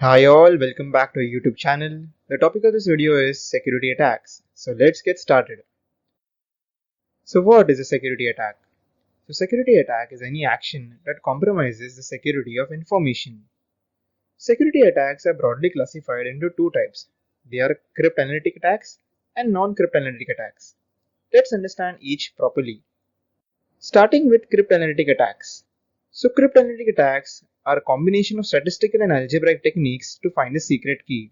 Hi all, welcome back to our YouTube channel. The topic of this video is security attacks. So let's get started. So what is a security attack? So security attack is any action that compromises the security of information. Security attacks are broadly classified into two types. They are cryptanalytic attacks and non-cryptanalytic attacks. Let's understand each properly. Starting with cryptanalytic attacks. So cryptanalytic attacks are a combination of statistical and algebraic techniques to find a secret key.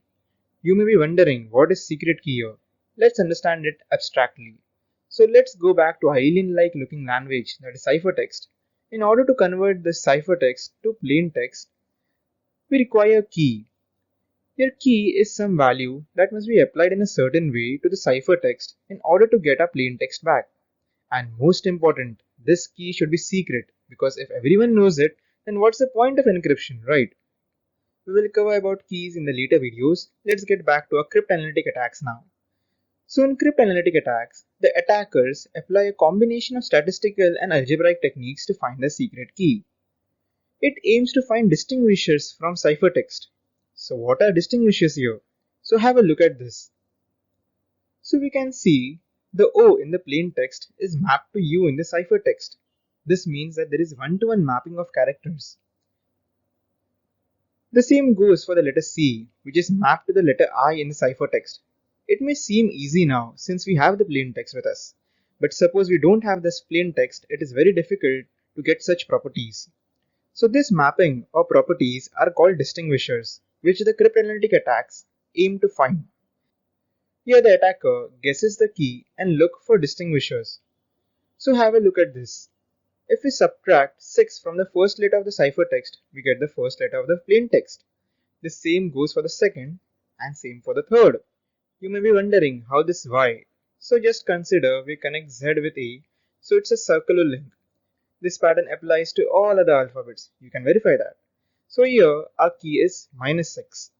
You may be wondering what is secret key here. Let's understand it abstractly. So let's go back to alien-like looking language, that is ciphertext. In order to convert this ciphertext to plain text, we require a key. Your key is some value that must be applied in a certain way to the ciphertext in order to get our plain text back. And most important, this key should be secret because if everyone knows it, then what's the point of encryption, right? We will cover about keys in the later videos. Let's get back to our cryptanalytic attacks now. So in cryptanalytic attacks, the attackers apply a combination of statistical and algebraic techniques to find the secret key. It aims to find distinguishers from ciphertext. So what are distinguishers here? So have a look at this. So we can see the O in the plain text is mapped to U in the ciphertext. This means that there is one-to-one mapping of characters. The same goes for the letter C, which is mapped to the letter I in the ciphertext. It may seem easy now since we have the plain text with us, but suppose we don't have this plain text, it is very difficult to get such properties. So this mapping or properties are called distinguishers, which the cryptanalytic attacks aim to find. Here the attacker guesses the key and look for distinguishers. So have a look at this. If we subtract 6 from the first letter of the ciphertext, we get the first letter of the plain text. The same goes for the second and same for the third. You may be wondering how this Y. So just consider we connect Z with A, so it's a circular link. This pattern applies to all other alphabets. You can verify that. So here our key is -6.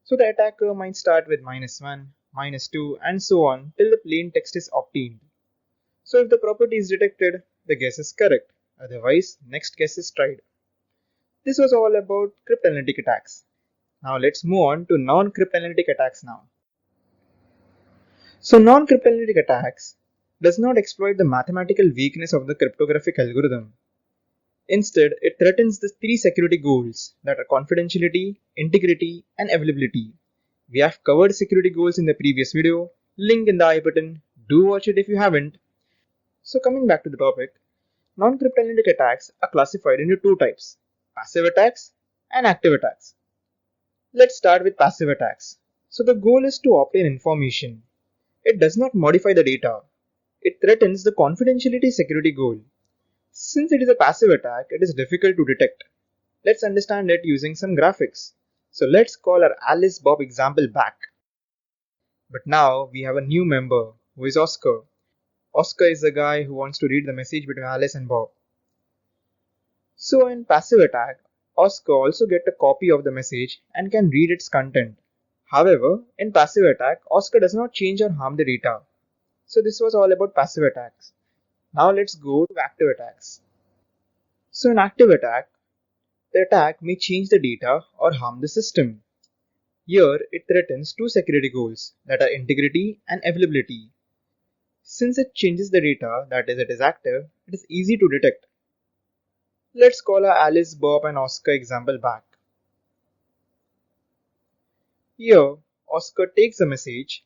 So the attacker might start with -1, -2 and so on till the plain text is obtained. So if the property is detected, the guess is correct. Otherwise, next guess is tried. This was all about cryptanalytic attacks. Now let's move on to non-cryptanalytic attacks now. So non-cryptanalytic attacks does not exploit the mathematical weakness of the cryptographic algorithm. Instead, it threatens the three security goals that are confidentiality, integrity, and availability. We have covered security goals in the previous video, link in the I button, do watch it if you haven't. So coming back to the topic, non-cryptanalytic attacks are classified into two types, passive attacks and active attacks. Let's start with passive attacks. So the goal is to obtain information. It does not modify the data. It threatens the confidentiality security goal. Since it is a passive attack, it is difficult to detect. Let's understand it using some graphics. So let's call our Alice Bob example back. But now we have a new member who is Oscar. Oscar is the guy who wants to read the message between Alice and Bob. So in passive attack, Oscar also gets a copy of the message and can read its content. However, in passive attack, Oscar does not change or harm the data. So this was all about passive attacks. Now let's go to active attacks. So in active attack, the attack may change the data or harm the system. Here it threatens two security goals that are integrity and availability. Since it changes the data, that is it is active, it is easy to detect. Let's call our Alice, Bob and Oscar example back. Here Oscar takes the message,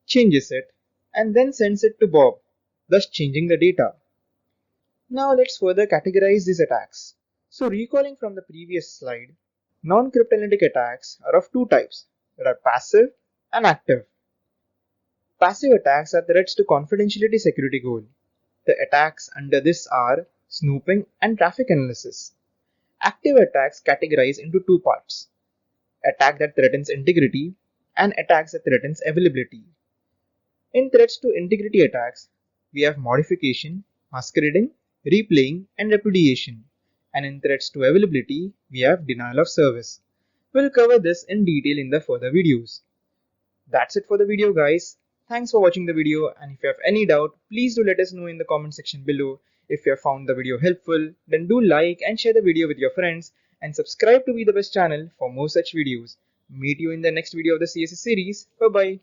changes it and then sends it to Bob, thus changing the data. Now let's further categorize these attacks. So recalling from the previous slide, non-cryptanalytic attacks are of two types that are passive and active. Passive attacks are threats to confidentiality security goal. The attacks under this are snooping and traffic analysis. Active attacks categorize into two parts: attack that threatens integrity and attacks that threatens availability. In threats to integrity attacks, we have modification, masquerading, replaying, and repudiation. And in threats to availability, we have denial of service. We'll cover this in detail in the further videos. That's it for the video, guys. Thanks for watching the video, and if you have any doubt, please do let us know in the comment section below. If you have found the video helpful, then do like and share the video with your friends, and subscribe to Be the Best channel for more such videos. Meet you in the next video of the CSS series. Bye bye.